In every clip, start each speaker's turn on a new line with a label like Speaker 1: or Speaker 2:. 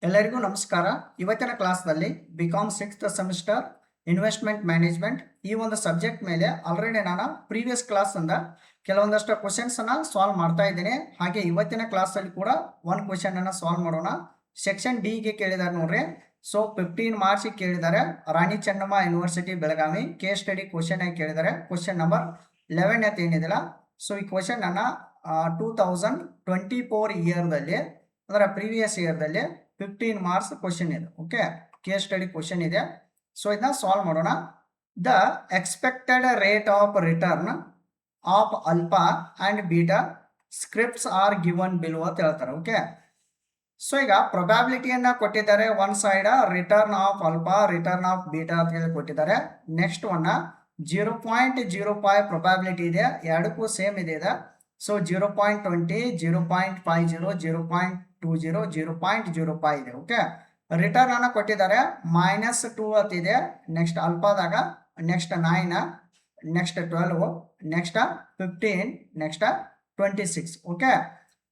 Speaker 1: ಎಲ್ಲರಿಗೂ ನಮಸ್ಕಾರ. ಇವತ್ತಿನ ಕ್ಲಾಸ್ನಲ್ಲಿ BCom 6th semester investment management ಈ ಒಂದು ಸಬ್ಜೆಕ್ಟ್ ಮೇಲೆ ಆಲ್ರೆಡಿ ನಾನು ಪ್ರೀವಿಯಸ್ ಕ್ಲಾಸ್ ಇಂದ ಕೆಲವೊಂದಷ್ಟು ಕ್ವಶನ್ಸ್ ಅನ್ನ ಸಾಲ್ವ್ ಮಾಡ್ತಾ ಇದ್ದೇನೆ. ಹಾಗೆ ಇವತ್ತಿನ ಕ್ಲಾಸ್ ಅಲ್ಲಿ ಕೂಡ ಒಂದು ಕ್ವಶನ್ ಅನ್ನ ಸಾಲ್ವ್ ಮಾಡೋಣ. ಸೆಕ್ಷನ್ ಡಿ ಗೆ ಕೇಳಿದಾರೆ ನೋಡ್ರಿ. ಸೊ 15 ಮಾರ್ಚ್ ಕೇಳಿದ್ದಾರೆ. Rani Chennamma university Belagavi case study question ಆಗಿ ಕೇಳಿದ್ದಾರೆ. ಕ್ವಶನ್ ನಂಬರ್ 11 ಏನಿದಿಲ್ಲ. ಸೊ ಈ ಕ್ವಶನ್ ಅನ್ನ 2024 ಇಯರ್ದಲ್ಲಿ ಅಂದ್ರೆ ಪ್ರೀವಿಯಸ್ ಇಯರ್ದಲ್ಲಿ 15 ಮಾರ್ಕ್ಸ್ ಕ್ವಶನ್ ಇದೆ. ಓಕೆ, ಕೇಸ್ ಸ್ಟಡಿ ಕ್ವಶನ್ ಇದೆ. ಸೊ ಇದನ್ನ ಸಾಲ್ವ್ ಮಾಡೋಣ. The expected rate of return of alpha and beta scripts are given below ಅಂತ ಹೇಳ್ತಾರೆ. ಓಕೆ, ಸೊ ಈಗ ಪ್ರೊಬ್ಯಾಬಿಲಿಟಿಯನ್ನ ಕೊಟ್ಟಿದ್ದಾರೆ. One side return of alpha return of beta ಅಂತ ಹೇಳಿ ಕೊಟ್ಟಿದ್ದಾರೆ. ನೆಕ್ಸ್ಟ್ ಒನ್ 0.05 ಪ್ರೊಬ್ಯಾಬಿಲಿಟಿ ಇದೆ, ಎರಡಕ್ಕೂ ಸೇಮ್ ಇದೆ. ಸೊ 0.20 0.50 0.20 0.05 ಇದೆ. ಓಕೆ, ರಿಟರ್ನ್ ಅನ್ನ ಕೊಟ್ಟಿದ್ದಾರೆ -2 ಅಂತ ಇದೆ. ನೆಕ್ಸ್ಟ್ ಅಲ್ಫಾದಾಗ next 9 next 12 next 15 next 26. Okay,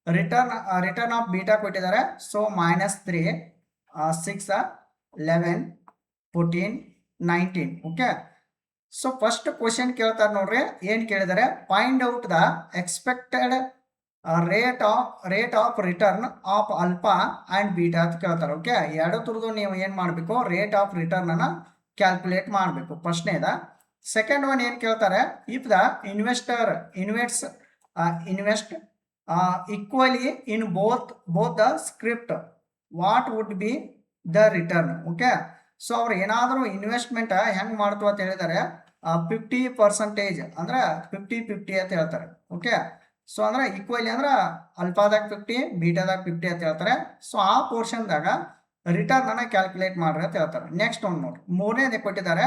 Speaker 1: return of beta ಕೊಟ್ಟಿದ್ದಾರೆ. So -3 6 11 14 19. Okay, so first question ಕೇಳ್ತಾರೆ ನೋಡ್ರಿ. ಏನ್ ಕೇಳಿದ್ದಾರೆ? Find out the expected rate of return of alpha and beta ಅಂತ ಕೇಳ್ತಾರೆ. ಓಕೆ, ಎರಡು ತುರ್ದು ನೀವು ಏನ್ ಮಾಡಬೇಕು? ರೇಟ್ ಆಫ್ ರಿಟರ್ನ್ ಅನ್ನ ಕ್ಯಾಲ್ಕುಲೇಟ್ ಮಾಡಬೇಕು. ಫಸ್ಟ್ನೇದ. ಸೆಕೆಂಡ್ ಒನ್ ಏನ್ ಕೇಳ್ತಾರೆ? If the investor invest equally in both the script what would be the return. Okay, so ಅವ್ರು ಏನಾದರೂ ಇನ್ವೆಸ್ಟ್ಮೆಂಟ್ ಹೆಂಗ್ ಮಾಡ್ತು ಅಂತ ಹೇಳಿದ್ದಾರೆ 50% ಅಂದ್ರೆ 50-50 ಅಂತ ಹೇಳ್ತಾರೆ. ಓಕೆ, ಸೊ ಅಂದ್ರೆ ಈಕ್ವಲಿ ಅಂದ್ರೆ ಅಲ್ಫಾದಾಗ 50 ಬೀಟಾದಾಗ 50 ಅಂತ ಹೇಳ್ತಾರೆ. ಸೊ ಆ ಪೋರ್ಷನ್ದಾಗ ರಿಟರ್ನ್ ಅನ್ನ ಕ್ಯಾಲ್ಕುಲೇಟ್ ಮಾಡ್ರಿ ಅಂತ ಹೇಳ್ತಾರೆ. ನೆಕ್ಸ್ಟ್ ಒಂದು ನೋಡ್ರಿ, ಮೂರನೇದು ಕೊಟ್ಟಿದ್ದಾರೆ.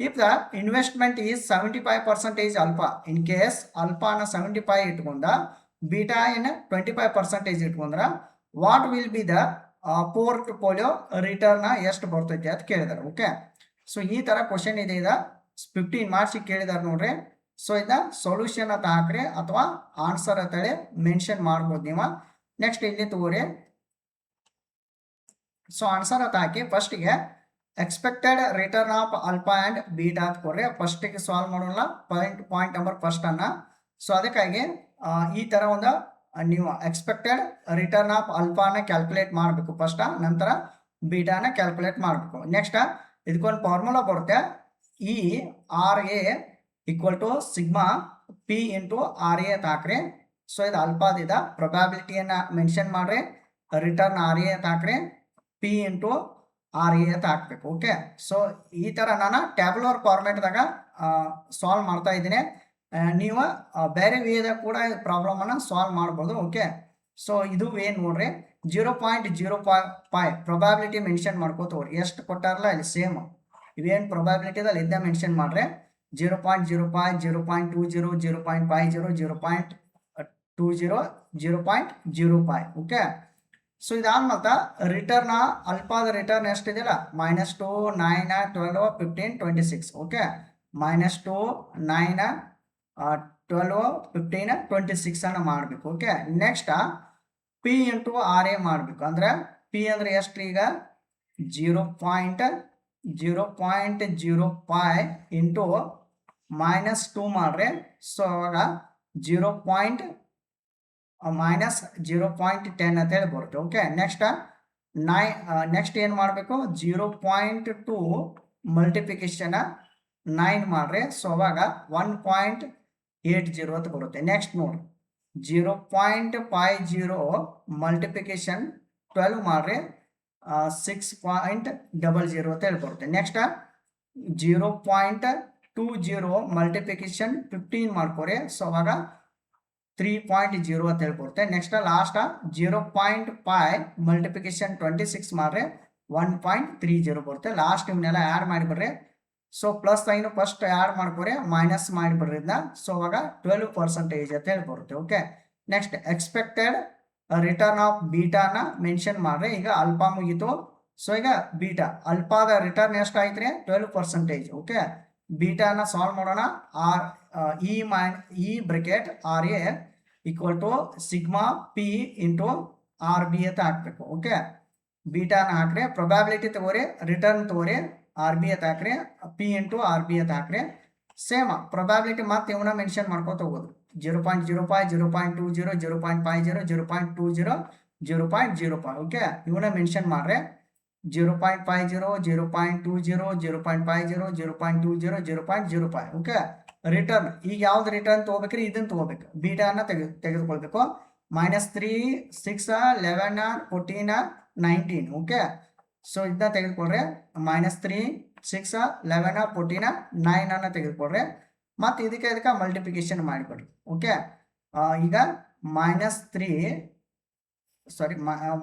Speaker 1: If the investment is 75% alpha, in case ಅಲ್ಫಾನ 75 ಇಟ್ಕೊಂಡ ಬೀಟಾ ಏನ 25% ಇಟ್ಕೊಂಡ್ರ what will be the portfolio return ಎಷ್ಟು ಬರ್ತೈತಿ ಅಂತ ಕೇಳಿದಾರೆ. ಓಕೆ, ಸೊ ಈ ತರ ಕ್ವಶನ್ ಇದೆ. 15 ಮಾರ್ಚ್ ಕೇಳಿದಾರೆ ನೋಡ್ರಿ. ಸೊ ಇದ ಸೊಲ್ಯೂಷನ್ ಅಂತ ಹಾಕ್ರಿ ಅಥವಾ ಆನ್ಸರ್ ಅಂತೇಳಿ ಮೆನ್ಷನ್ ಮಾಡ್ಬೋದು ನೀವು. ನೆಕ್ಸ್ಟ್ ಇಲ್ಲಿ ತಗೋರಿ. ಸೊ ಆನ್ಸರ್ ಅಂತ ಹಾಕಿ ಫಸ್ಟ್ಗೆ expected return of alpha and beta ಅಂತ ಕೊಡ್ರಿ. ಫಸ್ಟಿಗೆ ಸಾಲ್ವ್ ಮಾಡೋಣ ಪಾಯಿಂಟ್ ನಂಬರ್ ಫಸ್ಟ್ ಅನ್ನ. ಸೊ ಅದಕ್ಕಾಗಿ ಈ ತರ ಒಂದು ನೀವು ಎಕ್ಸ್ಪೆಕ್ಟೆಡ್ ರಿಟರ್ನ್ ಆಫ್ ಅಲ್ಫಾನ ಕ್ಯಾಲ್ಕುಲೇಟ್ ಮಾಡಬೇಕು ಫಸ್ಟ್, ನಂತರ ಬೀಟಾನ ಕ್ಯಾಲ್ಕುಲೇಟ್ ಮಾಡಬೇಕು. ನೆಕ್ಸ್ಟ್ ಇದಕ್ಕೊಂದು ಫಾರ್ಮುಲಾ ಬರುತ್ತೆ. ERA equal to sigma P into RA ಅಂತ ಹಾಕ್ರಿ. ಸೊ ಇದು ಅಲ್ಫಾದಿದ ಪ್ರೊಬ್ಯಾಬಿಲಿಟಿಯನ್ನ ಮೆನ್ಷನ್ ಮಾಡ್ರಿ. ರಿಟರ್ನ್ RA ಅಂತ ಹಾಕ್ರಿ. P ಇಂಟು RA ಅಂತ ಹಾಕ್ಬೇಕು. ಓಕೆ, ಸೊ ಈ ತರ ನಾನು ಟ್ಯಾಬ್ಯುಲರ್ ಫಾರ್ಮೆಟ್ದಾಗ ಸಾಲ್ವ್ ಮಾಡ್ತಾ ಇದ್ದೀನಿ. ನೀವು ಬೇರೆ ವೇದಾಗ ಕೂಡ ಪ್ರಾಬ್ಲಮ್ ಅನ್ನ ಸಾಲ್ವ್ ಮಾಡ್ಬೋದು. ಓಕೆ, ಸೊ ಇದು ಏನ್ ನೋಡ್ರಿ 0.05 ಪ್ರೊಬ್ಯಾಬಿಲಿಟಿ ಮೆನ್ಷನ್ ಮಾಡ್ಕೋತವ್ರಿ. ಎಷ್ಟು ಕೊಟ್ಟಾರಲ್ಲ ಇಲ್ಲಿ ಸೇಮ್ ಇವೇನ್ ಪ್ರೊಬ್ಯಾಬಿಲಿಟಿ ಅದಲ್ಲಿ ಇದ್ದ ಮೆನ್ಷನ್ ಮಾಡ್ರೆ 0.05 0.20 0.50 0.20 0.05. ಓಕೆ, ಸೊ ಇದಾದ್ಮತ್ತ ರಿಟರ್ನ್ ಅಲ್ಫಾದ ರಿಟರ್ನ್ ಎಷ್ಟಿದೆಯಲ್ಲ -2 9 12 15 26. ಓಕೆ, -2 9 12 15 26 ಅನ್ನ ಮಾಡಬೇಕು. Okay, next P into RA ಮಾಡಬೇಕು. ಅಂದ್ರೆ P ಅಂದ್ರೆ ಎಷ್ಟು? ಈಗ 0.05 ಇಂಟು -2 ಮಾಡ್ರಿ. ಸೊ ಅವಾಗ 0.10 ಅಂತ ಹೇಳಿ ಬರುತ್ತೆ. ಓಕೆ, ನೆಕ್ಸ್ಟ್ ಏನು ಮಾಡಬೇಕು? 0.2 ಮಲ್ಟಿಪ್ಲಿಕೇಶನ್ 9 ಮಾಡ್ರಿ. ಸೊ ಅವಾಗ 1.80 ಅಂತ ಬರುತ್ತೆ. ನೆಕ್ಸ್ಟ್ ನೋಡಿ 0.50 ಮಲ್ಟಿಪ್ಲಿಕೇಶನ್ 12 ಮಾಡ್ರಿ 6.00 ಅಂತ ಹೇಳಿ ಬರುತ್ತೆ. Next 0.20 multiplication 15 ಮಾಡ್ಕೋರಿ. ಸೊ ಅವಾಗ 3.0 ಅಂತ ಹೇಳಿ ಬರುತ್ತೆ. ನೆಕ್ಸ್ಟ್ ಲಾಸ್ಟ್ 0.5 ಮಲ್ಟಿಪ್ಲಿಕೇಶನ್ 26 ಮಾಡ್ರಿ 1.30 ಬರುತ್ತೆ. ಲಾಸ್ಟ್ ಇವನ್ನೆಲ್ಲ ಆ್ಯಡ್ ಮಾಡಿಬಿಡ್ರಿ. So plus sign first add ಮಾಡ್ಕೋರಿ, ಮೈನಸ್ ಮಾಡಿಬಿಡ್ರಿ ಇದನ್ನ. ಸೊ ಅವಾಗ 12% ಅಂತ ಹೇಳಿ ಬರುತ್ತೆ. Okay, next expected return of ಬೀಟಾನ ಮೆನ್ಷನ್ ಮಾಡ್ರಿ. ಈಗ ಅಲ್ಫಾ ಮುಗೀತು. ಸೊ ಈಗ ಬೀಟಾ ಅಲ್ಫಾದ ರಿಟರ್ನ್ ಎಷ್ಟು ಆಯ್ತು? 12%. ಓಕೆ, ಬೀಟಾನ ಸಾಲ್ವ್ ಮಾಡೋಣ. E bracket RA equal to sigma P into RB ಅಂತ ಹಾಕ್ಬೇಕು. ಓಕೆ, ಬೀಟಾನ ಹಾಕ್ರಿ, ಪ್ರೊಬ್ಯಾಬಿಲಿಟಿ ತಗೋರಿ, ರಿಟರ್ನ್ ತಗೋರಿ, ಆರ್ ಬಿ ಅಂತ ಹಾಕ್ರಿ, ಪಿ ಇಂಟು ಆರ್ ಬಿ ಅಂತ ಹಾಕ್ರಿ. ಸೇಮ್ ಪ್ರೊಬ್ಯಾಬಿಲಿಟಿ ಮತ್ತೆ ಇವನ್ನ ಮೆನ್ಷನ್ ಮಾಡ್ಕೊತ ಹೋಗೋದು. 0.05, 0.20, 0.50, 0.20, 0.05. ಓಕೆ, ಇವನ್ನ ಮೆನ್ಷನ್ ಮಾಡ್ರಿ. 0.50, 0.20, 0.50, 0.20, 0.05. ಓಕೆ, ರಿಟರ್ನ್ ಈಗ ಯಾವ್ದು ರಿಟರ್ನ್ ತಗೋಬೇಕ್ರಿ? ಇದನ್ನ ತಗೋಬೇಕು. ಬೀಟಾನ ತೆಗೆದುಕೊಳ್ಬೇಕು. -3, 6, 11, 14, 19. ಓಕೆ, ಸೊ ಇದನ್ನ ತೆಗೆದುಕೊಳ್ರಿ. -3, 6, 11, 14, 9 ಅನ್ನ ತೆಗೆದುಕೊಳ್ರಿ. ಮತ್ತು ಇದಕ್ಕೆ ಮಲ್ಟಿಪ್ಲಿಕೇಶನ್ ಮಾಡಿಕೊಡ್ರಿ. ಓಕೆ, ಈಗ -3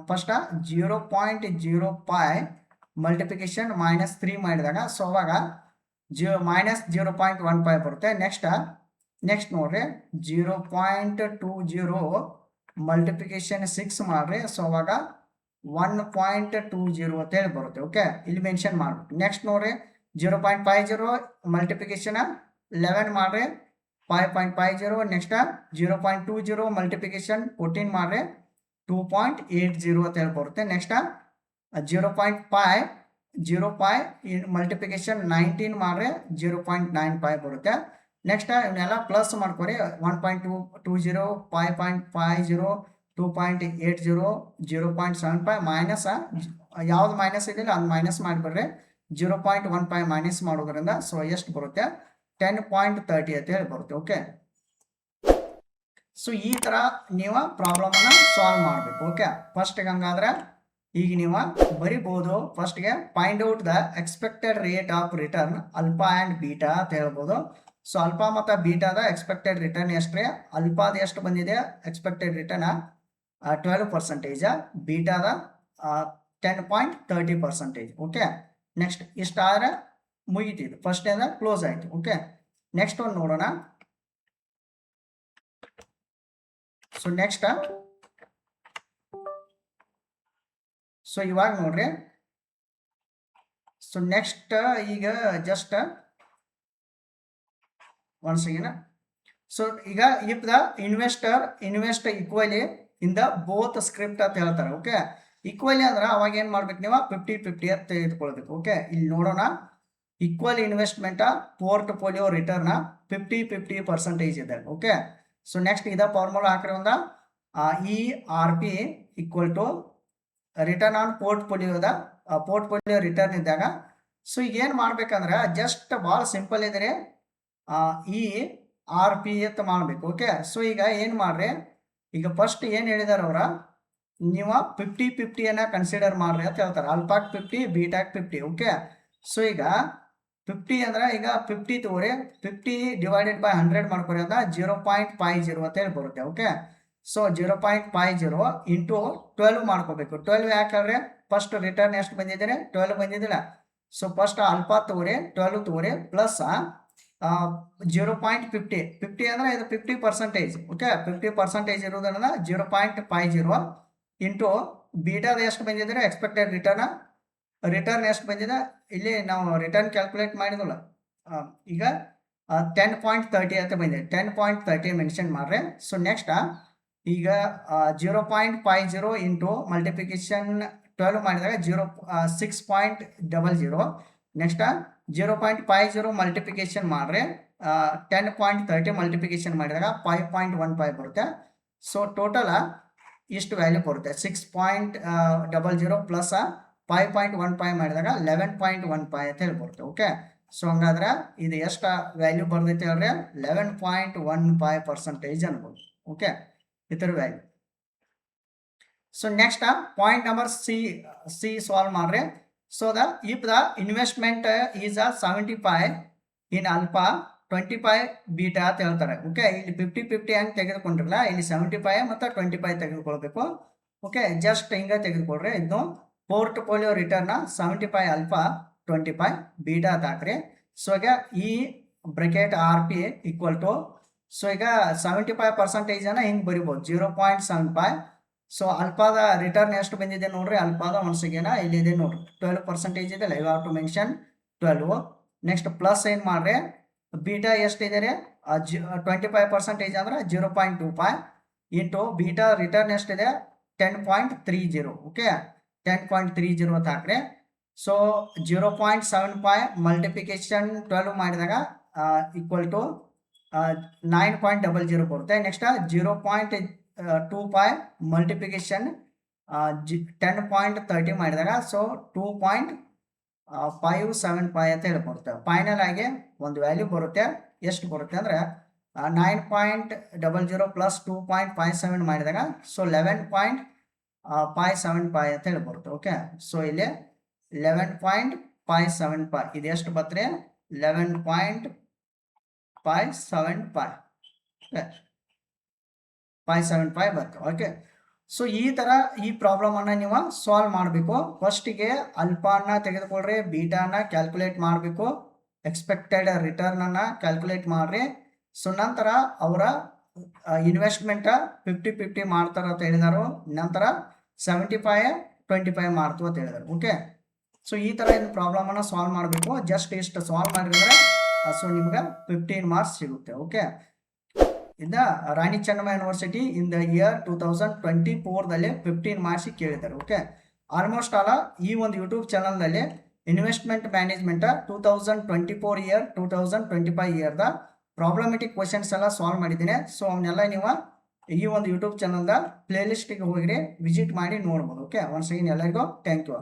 Speaker 1: ಫಸ್ಟ್ 0.05 ಮಲ್ಟಿಪ್ಲಿಕೇಶನ್ -3 ಮಾಡಿದಾಗ ಸೊ ಅವಾಗ -0.15 ಬರುತ್ತೆ. ನೆಕ್ಸ್ಟ್ ನೋಡ್ರಿ 0.20 ಮಲ್ಟಿಪ್ಲಿಕೇಶನ್ 6 ಮಾಡ್ರಿ. ಸೊ ಅವಾಗ 1.20 ಅಂತ ಹೇಳಿ ಬರುತ್ತೆ. ಓಕೆ, ಇಲ್ಲಿ ಮೆನ್ಷನ್ ಮಾಡ್ಬೇಕು. ನೆಕ್ಸ್ಟ್ ನೋಡ್ರಿ 0.50 ಮಲ್ಟಿಪ್ಲಿಕೇಶನ್ 11 ಮಾಡ್ರಿ, 5.50. ನೆಕ್ಸ್ಟ್ 0.20 ಮಲ್ಟಿಪ್ಲಿಕೇಶನ್ 14 ಮಾಡ್ರಿ, 2.80 ಅಂತ ಹೇಳಿ ಬರುತ್ತೆ. ನೆಕ್ಸ್ಟ್ 0.5 ಮಲ್ಟಿಪ್ಲಿಕೇಶನ್ 19 ಮಾಡ್ರಿ, 0.95 ಬರುತ್ತೆ. ನೆಕ್ಸ್ಟ್ ಇವನ್ನೆಲ್ಲ ಪ್ಲಸ್ ಮಾಡ್ಕೊರಿ. 1.20, 5.50, 2.80, 0.75 ಮೈನಸ್ ಯಾವ್ದು ಮೈನಸ್ ಇದೆಯಲ್ಲ ಅದು ಮೈನಸ್ ಮಾಡಿಬಿಡ್ರಿ. 0.15 ಮೈನಸ್ ಮಾಡೋದ್ರಿಂದ ಸೊ ಎಷ್ಟು ಬರುತ್ತೆ? 10.30 ಅಂತ ಹೇಳಿ ಬರುತ್ತೆ. ಓಕೆ, ಸೊ ಈ ಥರ ನೀವು ಪ್ರಾಬ್ಲಮನ್ನು ಸಾಲ್ವ್ ಮಾಡಬೇಕು. ಓಕೆ, ಫಸ್ಟ್ಗೆ ಹಂಗಾದ್ರೆ ಈಗ ನೀವು ಬರಿಬೋದು. ಫಸ್ಟ್ಗೆ find out the expected rate of return alpha and beta ಅಂತ ಹೇಳ್ಬೋದು. ಸೊ ಅಲ್ಫಾ ಮತ್ತು ಬೀಟಾದ ಎಕ್ಸ್ಪೆಕ್ಟೆಡ್ ರಿಟರ್ನ್ ಎಷ್ಟು ರೀ? ಅಲ್ಫಾದ ಎಷ್ಟು ಬಂದಿದೆ ಎಕ್ಸ್ಪೆಕ್ಟೆಡ್ ರಿಟರ್ನ್? 12%, ಬೀಟಾದ 10.30%. ಓಕೆ, ನೆಕ್ಸ್ಟ್ ಇಷ್ಟಾದ್ರೆ ಮುಗಿತಿದ್ದು ಫಸ್ಟ್ ಏನ ಕ್ಲೋಸ್ ಆಯಿತು. ಓಕೆ, ನೆಕ್ಸ್ಟ್ ಒಂದು ನೋಡೋಣ. ಸೊ ನೆಕ್ಸ್ಟ್ ಸೊ ಇವಾಗ ನೋಡ್ರಿ. ಸೊ ನೆಕ್ಸ್ಟ್ ಈಗ ಜಸ್ಟ್ ಒನ್ಸ್ ಅಗೇನ್. ಸೊ ಈಗ if the investor invest equally in the both script ಅಂತ ಹೇಳ್ತಾರೆ. ಓಕೆ, ಈಕ್ವಲಿ ಅಂದ್ರೆ ಅವಾಗ ಏನು ಮಾಡ್ಬೇಕು ನೀವು? 50-50 ಅಂತ ತೆಗೆದುಕೊಳ್ಬೇಕು. ಓಕೆ, ಇಲ್ಲಿ ನೋಡೋಣ. ಈಕ್ವಲ್ ಇನ್ವೆಸ್ಟ್ಮೆಂಟ್ ಪೋರ್ಟ್ಫೋಲಿಯೋ ರಿಟರ್ನ್ 50-50% ಇದೆ. ಓಕೆ, ಸೊ ನೆಕ್ಸ್ಟ್ ಇದ ಫಾರ್ಮುಲಾ ಹಾಕ್ರಿ. ಒಂದ ERP equal to return on portfolio return ಇದ್ದಾಗ. ಸೊ ಈಗ ಏನು ಮಾಡ್ಬೇಕಂದ್ರೆ ಜಸ್ಟ್ ಭಾಳ ಸಿಂಪಲ್ ಇದ್ರಿ, ERP ಅಂತ ಮಾಡಬೇಕು. ಓಕೆ, ಸೊ ಈಗ ಏನು ಮಾಡ್ರಿ, ಈಗ ಫಸ್ಟ್ ಏನು ಹೇಳಿದಾರೆ ಅವರ, ನೀವು 50-50 ಕನ್ಸಿಡರ್ ಮಾಡ್ರಿ ಅಂತ ಹೇಳ್ತಾರೆ. ಅಲ್ಫಾಕ್ 50, ಬೀಟಾಕ್ 50. ಓಕೆ, ಸೊ ಈಗ 50 ಅಂದ್ರೆ ಈಗ 50 ತಗೋರಿ, 50 ಡಿವೈಡೆಡ್ ಬೈ 100 ಮಾಡ್ಕೊರಿ ಅಂತ 0.50 ಅಂತ ಹೇಳಿ ಬರುತ್ತೆ. ಓಕೆ, ಸೊ 0.50 ಇಂಟು 12 ಮಾಡ್ಕೋಬೇಕು. 12 ಯಾಕೆ ಹೇಳ್ರಿ? ಫಸ್ಟ್ ರಿಟರ್ನ್ ಎಷ್ಟು ಬಂದಿದ್ದೀರಿ? 12 ಬಂದಿದ್ದಿಲ್ಲ. ಸೊ ಫಸ್ಟ್ ಅಲ್ಫಾ ತಗೋರಿ, 12 ತಗೋರಿ, ಪ್ಲಸ್ 0.50. 50 ಅಂದ್ರೆ ಇದು 50%. ಓಕೆ, 50% ಇರೋದ್ರಿಂದ 0.50 ಇಂಟು ಬೀಟಾದ ಎಷ್ಟು ಬಂದಿದ್ದೀರಿ? ಎಕ್ಸ್ಪೆಕ್ಟೆಡ್ ರಿಟರ್ನ್ ಎಷ್ಟು ಬಂದಿದೆ? ಇಲ್ಲಿ ನಾವು ರಿಟರ್ನ್ ಕ್ಯಾಲ್ಕುಲೇಟ್ ಮಾಡಿದ್ವಲ್ಲ, ಈಗ 10.30 ಅಂತ ಬಂದಿದೆ. 10.30 ಮೆನ್ಷನ್ ಮಾಡ್ರಿ. ಸೊ ನೆಕ್ಸ್ಟ್ ಈಗ 0.50 ಇಂಟು ಮಲ್ಟಿಪ್ಲಿಕೇಶನ್ 12 ಮಾಡಿದಾಗ 6.00. ನೆಕ್ಸ್ಟ್ 0.50 ಮಲ್ಟಿಪ್ಲಿಕೇಶನ್ ಮಾಡ್ರಿ, 10.30 ಮಲ್ಟಿಪ್ಲಿಕೇಶನ್ ಮಾಡಿದಾಗ 5.15 ಬರುತ್ತೆ. ಸೊ ಟೋಟಲ್ ಇಷ್ಟು ವ್ಯಾಲ್ಯೂ ಬರುತ್ತೆ. 6.00 ಪ್ಲಸ್ 5.15 ಮಾಡಿದಾಗ 11.15 ಅಂತ ಹೇಳಿ ಬರುತ್ತೆ. ಓಕೆ, ಸೊ ಹಂಗಾದ್ರೆ ಇದು ಎಷ್ಟು ವ್ಯಾಲ್ಯೂ ಬರ್ತೈತೆ ಹೇಳ್ರಿ? 11.15% ಅನ್ಬೋದು. ಓಕೆ, ಇತರ value. So next point number C solve ಮಾಡ್ರಿ. So if the investment is 75 in alpha, 25 beta ಅಂತ ಹೇಳ್ತಾರೆ. ಓಕೆ, ಇಲ್ಲಿ 50-50 ಹೆಂಗೆ ತೆಗೆದುಕೊಂಡಿರಲ್ಲ, ಇಲ್ಲಿ 75 ಮತ್ತು 25 ತೆಗೆದುಕೊಳ್ಬೇಕು. ಓಕೆ, ಜಸ್ಟ್ ಹಿಂಗೆ ತೆಗೆದುಕೊಳ್ರಿ. ಇದು ಪೋರ್ಟ್ಫೋಲಿಯೋ ರಿಟರ್ನ್ 75 ಅಲ್ಫಾ, 25 ಬೀಟಾ ಅಂತ ಹಾಕ್ರಿ. ಸೊ ಈಗ E bracket RP equal to, so ಈಗ 75% ಹಿಂಗೆ ಬರಿಬೋದು 0.75. ಸೊ ಅಲ್ಫಾದ ರಿಟರ್ನ್ ಎಷ್ಟು ಬಂದಿದೆ ನೋಡ್ರಿ? ಅಲ್ಫಾದ ಒನ್ಸಿಗೇನ ಇಲ್ಲಿದೆ ನೋಡ್ರಿ, 12% ಇದೆಲ್ಲ, you have to mention 12. Next plus ಏನು ಮಾಡ್ರಿ, ಬೀಟಾ ಎಷ್ಟಿದೆ ರೀ? 25% ಅಂದ್ರೆ 0.25 ಇಂಟು ಬೀಟಾ ರಿಟರ್ನ್ ಎಷ್ಟಿದೆ? 10.30. ಓಕೆ, 10.30 ಅಂತ ಹಾಕ್ರಿ. ಸೊ 0.75 ಮಲ್ಟಿಪ್ಲಿಕೇಶನ್ 12 ಮಾಡಿದಾಗ ಈಕ್ವಲ್ ಟು 9.00 ಬರುತ್ತೆ. ನೆಕ್ಸ್ಟ್ 0.25 ಮಲ್ಟಿಪ್ಲಿಕೇಶನ್ 10.30 ಮಾಡಿದಾಗ ಸೊ 2.575 ಅಂತ ಹೇಳಿ ಬರುತ್ತೆ. ಫೈನಲ್ ಆಗಿ ಒಂದು ವ್ಯಾಲ್ಯೂ ಬರುತ್ತೆ. ಎಷ್ಟು ಬರುತ್ತೆ ಅಂದರೆ 9.00 ಪ್ಲಸ್ 2.57 ಮಾಡಿದಾಗ ಸೊ 11.575 ಅಂತ ಹೇಳಿ ಬರುತ್ತೆ. ಓಕೆ, ಸೊ ಇಲ್ಲಿ 11.575 ಇದು ಎಷ್ಟು ಬರ್ತದೆ? 11.575 ಬರ್ತದೆ. ಓಕೆ, ಸೊ ಈ ಥರ ಈ ಪ್ರಾಬ್ಲಮನ್ನು ನೀವು ಸಾಲ್ವ್ ಮಾಡಬೇಕು. ಫಸ್ಟಿಗೆ ಅಲ್ಫಾನ ತೆಗೆದುಕೊಳ್ರಿ, ಬೀಟಾನ ಕ್ಯಾಲ್ಕುಲೇಟ್ ಮಾಡಬೇಕು, ಎಕ್ಸ್ಪೆಕ್ಟೆಡ್ ರಿಟರ್ನನ್ನು ಕ್ಯಾಲ್ಕುಲೇಟ್ ಮಾಡಿರಿ. ಸೊ ನಂತರ ಅವರ ಇನ್ವೆಸ್ಟ್ಮೆಂಟ್ 50-50 ಮಾಡ್ತಾರೆ ಅಂತ ಹೇಳಿದರು. ನಂತರ 75-25 ಮಾಡ್ತು ಅಂತ ಹೇಳಿದರು. ಓಕೆ, ಸೊ ಈ ಥರ ಇದು ಪ್ರಾಬ್ಲಮನ್ನು ಸಾಲ್ವ್ ಮಾಡಬೇಕು. ಜಸ್ಟ್ ಇಷ್ಟು ಸಾಲ್ವ್ ಮಾಡಿದ್ರೆ ಸೊ ನಿಮ್ಗೆ 15 ಮಾರ್ಕ್ಸ್ ಸಿಗುತ್ತೆ. ಓಕೆ, ಇನ್ನು Rani Chennamma university in the year 2024ದಲ್ಲಿ 15 ಮಾರ್ಕ್ಸ್ ಕೇಳಿದ್ದಾರೆ. ಓಕೆ, ಆಲ್ಮೋಸ್ಟ್ ಆಲ್ ಈ ಒಂದು ಯೂಟ್ಯೂಬ್ ಚಾನಲ್ನಲ್ಲಿ ಇನ್ವೆಸ್ಟ್ಮೆಂಟ್ ಮ್ಯಾನೇಜ್ಮೆಂಟ್ 2024 ಇಯರ್ 2025 ಇಯರ್ದ ಪ್ರಾಬ್ಲಮೆಟಿಕ್ ಕ್ವಶನ್ಸ್ ಎಲ್ಲ ಸಾಲ್ವ್ ಮಾಡಿದ್ದೀನಿ. ಸೊ ಅವನ್ನೆಲ್ಲ ನೀವು ಈ ಒಂದು ಯೂಟ್ಯೂಬ್ ಚಾನಲ್ದ ಪ್ಲೇಲಿಸ್ಟಿಗೆ ಹೋಗಿ ವಿಸಿಟ್ ಮಾಡಿ ನೋಡ್ಬೋದು. ಓಕೆ, ಒನ್ಸ್ ಅಗೇನ್ ಎಲ್ಲರಿಗೂ ಥ್ಯಾಂಕ್ ಯು.